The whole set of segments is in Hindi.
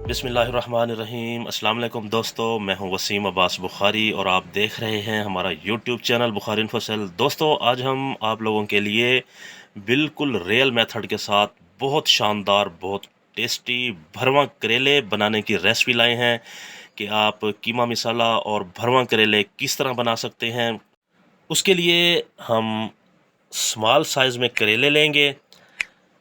बिस्मिल्लाहिर्रहमानिर्रहीम। अस्सलाम वालेकुम दोस्तों, मैं हूं वसीम अब्बास बुखारी और आप देख रहे हैं हमारा यूट्यूब चैनल बुखारी इन्फोसेल। दोस्तों, आज हम आप लोगों के लिए बिल्कुल रियल मेथड के साथ बहुत शानदार, बहुत टेस्टी भरवा करेले बनाने की रेसिपी लाए हैं कि आप कीमा मिसाला और भरवा करेले किस तरह बना सकते हैं। उसके लिए हम स्मॉल साइज़ में करेले लेंगे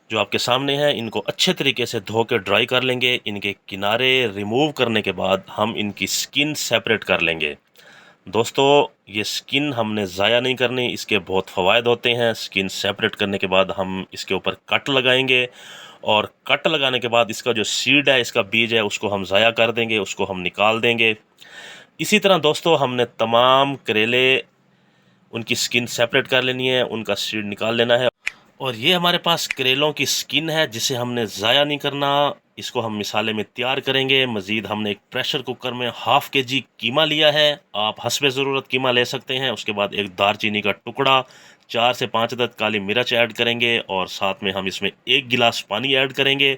जो आपके सामने हैं। इनको अच्छे तरीके से धो के ड्राई कर लेंगे। इनके किनारे रिमूव करने के बाद हम इनकी स्किन सेपरेट कर लेंगे। दोस्तों, ये स्किन हमने ज़ाया नहीं करनी, इसके बहुत फ़वाद होते हैं। स्किन सेपरेट करने के बाद हम इसके ऊपर कट लगाएंगे और कट लगाने के बाद इसका जो सीड है, इसका बीज है, उसको हम ज़ाया कर देंगे, उसको हम निकाल देंगे। इसी तरह दोस्तों, हमने तमाम करेले उनकी स्किन सेपरेट कर लेनी है, उनका सीड निकाल लेना है। और ये हमारे पास करेलों की स्किन है जिसे हमने ज़ाया नहीं करना। इसको हम मिसाले में तैयार करेंगे। मज़ीद हमने एक प्रेशर कुकर में हाफ़ केजी कीमा लिया है। आप हस्बे ज़रूरत कीमा ले सकते हैं। उसके बाद एक दारचीनी का टुकड़ा, 4 से 5 अदद काली मिर्च ऐड करेंगे और साथ में हम इसमें 1 गिलास पानी ऐड करेंगे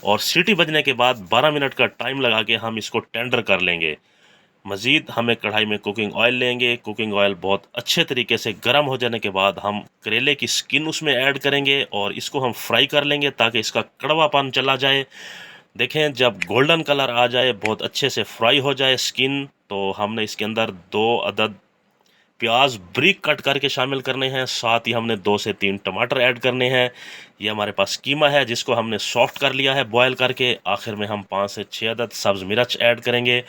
और सीटी बजने के बाद 12 मिनट का टाइम लगा के हम इसको टेंडर कर लेंगे। मज़ीद हमें कढ़ाई में कुकिंग ऑयल लेंगे। कुकिंग ऑयल बहुत अच्छे तरीके से गर्म हो जाने के बाद हम करेले की स्किन उसमें ऐड करेंगे और इसको हम फ्राई कर लेंगे ताकि इसका कड़वापन चला जाए। देखें, जब गोल्डन कलर आ जाए, बहुत अच्छे से फ्राई हो जाए स्किन, तो हमने इसके अंदर 2 अदद प्याज ब्रिक कट करके शामिल करने हैं। साथ ही हमने 2 से 3 टमाटर ऐड करने हैं। ये हमारे पास कीमा है जिसको हमने सॉफ्ट कर लिया है बॉयल करके। आखिर में हम 5 से 6 अदद सब्ज़ मिर्च ऐड करेंगे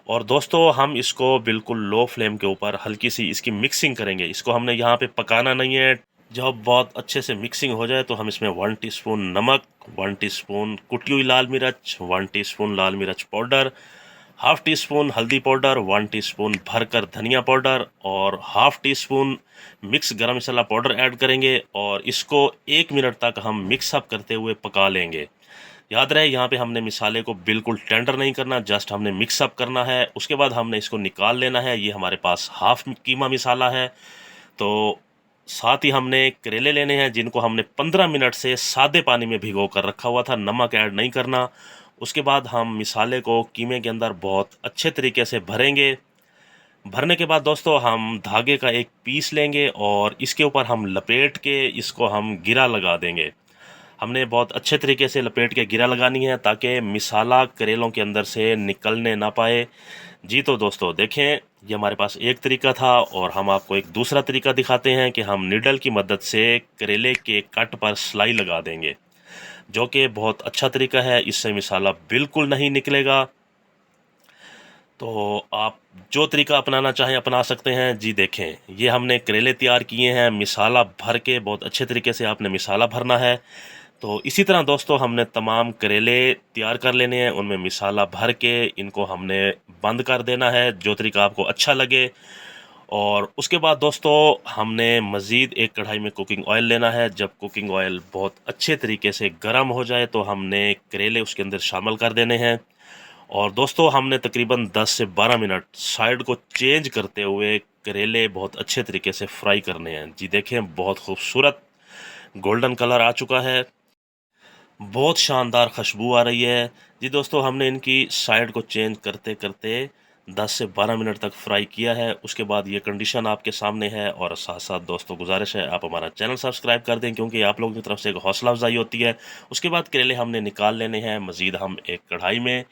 और दोस्तों, हम इसको बिल्कुल लो फ्लेम के ऊपर हल्की सी इसकी मिक्सिंग करेंगे। इसको हमने यहाँ पे पकाना नहीं है। जब बहुत अच्छे से मिक्सिंग हो जाए तो हम इसमें 1 टीस्पून नमक, 1 टीस्पून कुटी हुई लाल मिर्च, 1 टीस्पून लाल मिर्च पाउडर, हाफ़ टी स्पून हल्दी पाउडर, 1 टीस्पून भरकर धनिया पाउडर और हाफ़ टी स्पून मिक्स गरम मसाला पाउडर ऐड करेंगे और इसको 1 मिनट तक हम मिक्सअप करते हुए पका लेंगे। याद रहे, यहाँ पे हमने मिसाले को बिल्कुल टेंडर नहीं करना, जस्ट हमने मिक्सअप करना है। उसके बाद हमने इसको निकाल लेना है। ये हमारे पास हाफ कीमा मिसाला है। तो साथ ही हमने करेले लेने हैं जिनको हमने 15 मिनट से सादे पानी में भिगो कर रखा हुआ था, नमक ऐड नहीं करना। उसके बाद हम मिसाले को कीमे के अंदर बहुत अच्छे तरीके से भरेंगे। भरने के बाद दोस्तों, हम धागे का एक पीस लेंगे और इसके ऊपर हम लपेट के इसको हम गिरा लगा देंगे। हमने बहुत अच्छे तरीके से लपेट के गिरा लगानी है ताकि मिसाला करेलों के अंदर से निकलने ना पाए। जी तो दोस्तों, देखें, ये हमारे पास एक तरीका था और हम आपको एक दूसरा तरीका दिखाते हैं कि हम निडल की मदद से करेले के कट पर सिलाई लगा देंगे, जो कि बहुत अच्छा तरीका है। इससे मिसाला बिल्कुल नहीं निकलेगा। तो आप जो तरीका अपनाना चाहें अपना सकते हैं। जी देखें, ये हमने करेले तैयार किए हैं मिसाला भर के। बहुत अच्छे तरीके से आपने मिसाला भरना है। तो इसी तरह दोस्तों, हमने तमाम करेले तैयार कर लेने हैं, उनमें मिसाला भर के इनको हमने बंद कर देना है, जो तरीका आपको अच्छा लगे। और उसके बाद दोस्तों, हमने मज़ीद एक कढ़ाई में कुकिंग ऑयल लेना है। जब कुकिंग ऑयल बहुत अच्छे तरीके से गर्म हो जाए तो हमने करेले उसके अंदर शामिल कर देने हैं। और दोस्तों, हमने तकरीबन 10 से 12 मिनट साइड को चेंज करते हुए करेले बहुत अच्छे तरीके से फ्राई करने हैं। जी देखें, बहुत खूबसूरत गोल्डन कलर आ चुका है, बहुत शानदार खुशबू आ रही है। जी दोस्तों, हमने इनकी साइड को चेंज करते करते 10 से 12 मिनट तक फ्राई किया है। उसके बाद ये कंडीशन आपके सामने है। और साथ साथ दोस्तों, गुजारिश है आप हमारा चैनल सब्सक्राइब कर दें, क्योंकि आप लोगों की तरफ से एक हौसला अफजाई होती है। उसके बाद करेले हमने निकाल लेने हैं। मज़ीद हम एक कढ़ाई में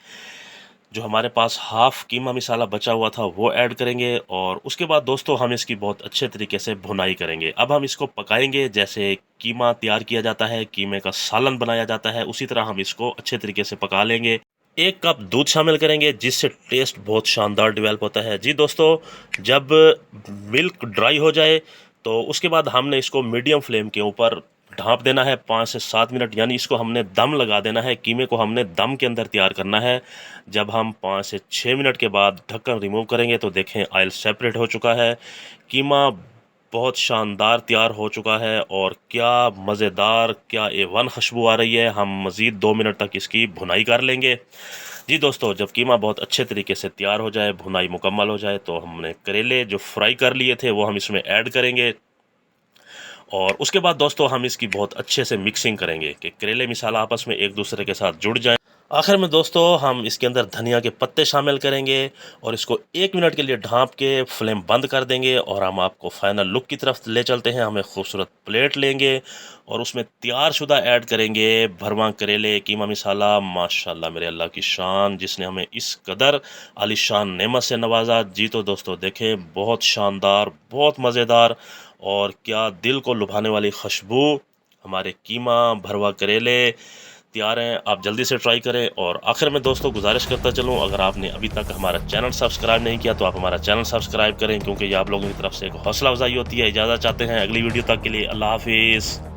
जो हमारे पास हाफ़ कीमा मिसाला बचा हुआ था वो ऐड करेंगे और उसके बाद दोस्तों, हम इसकी बहुत अच्छे तरीके से भुनाई करेंगे। अब हम इसको पकाएंगे जैसे कीमा तैयार किया जाता है, कीमे का सालन बनाया जाता है, उसी तरह हम इसको अच्छे तरीके से पका लेंगे। 1 कप दूध शामिल करेंगे जिससे टेस्ट बहुत शानदार डेवलप होता है। जी दोस्तों, जब मिल्क ड्राई हो जाए तो उसके बाद हमने इसको मीडियम फ्लेम के ऊपर ढाँप देना है 5 से 7 मिनट, यानी इसको हमने दम लगा देना है। कीमे को हमने दम के अंदर तैयार करना है। जब हम 5 से 6 मिनट के बाद ढक्कन रिमूव करेंगे तो देखें, ऑयल सेपरेट हो चुका है। कीमा बहुत शानदार तैयार हो चुका है और क्या मज़ेदार, क्या A1 खुशबू आ रही है। हम मज़ीद 2 मिनट तक इसकी भुनाई कर लेंगे। जी दोस्तों, जब कीमा बहुत अच्छे तरीके से तैयार हो जाए, भुनाई मुकम्मल हो जाए, तो हमने करेले जो फ्राई कर लिए थे वो हम इसमें ऐड करेंगे और उसके बाद दोस्तों हम इसकी बहुत अच्छे से मिक्सिंग करेंगे कि करेले मसाला आपस में एक दूसरे के साथ जुड़ जाएं। आखिर में दोस्तों हम इसके अंदर धनिया के पत्ते शामिल करेंगे और इसको 1 मिनट के लिए ढाँप के फ्लेम बंद कर देंगे और हम आपको फाइनल लुक की तरफ ले चलते हैं। हम एक खूबसूरत प्लेट लेंगे और उसमें तैयारशुदा ऐड करेंगे भरवा करेले कीमा मसाला। माशाल्लाह मेरे अल्लाह की शान, जिसने हमें इस कदर आलीशान नेमत से नवाजा। जी तो दोस्तों देखें, बहुत शानदार, बहुत मज़ेदार और क्या दिल को लुभाने वाली खुशबू हमारे कीमा भरवा करेले तैयार हैं। आप जल्दी से ट्राई करें। और आखिर में दोस्तों गुजारिश करता चलूँ, अगर आपने अभी तक हमारा चैनल सब्सक्राइब नहीं किया तो आप हमारा चैनल सब्सक्राइब करें, क्योंकि ये आप लोगों की तरफ से एक हौसला अफजाई होती है। इजाज़त चाहते हैं अगली वीडियो तक के लिए। अल्लाह हाफिज़।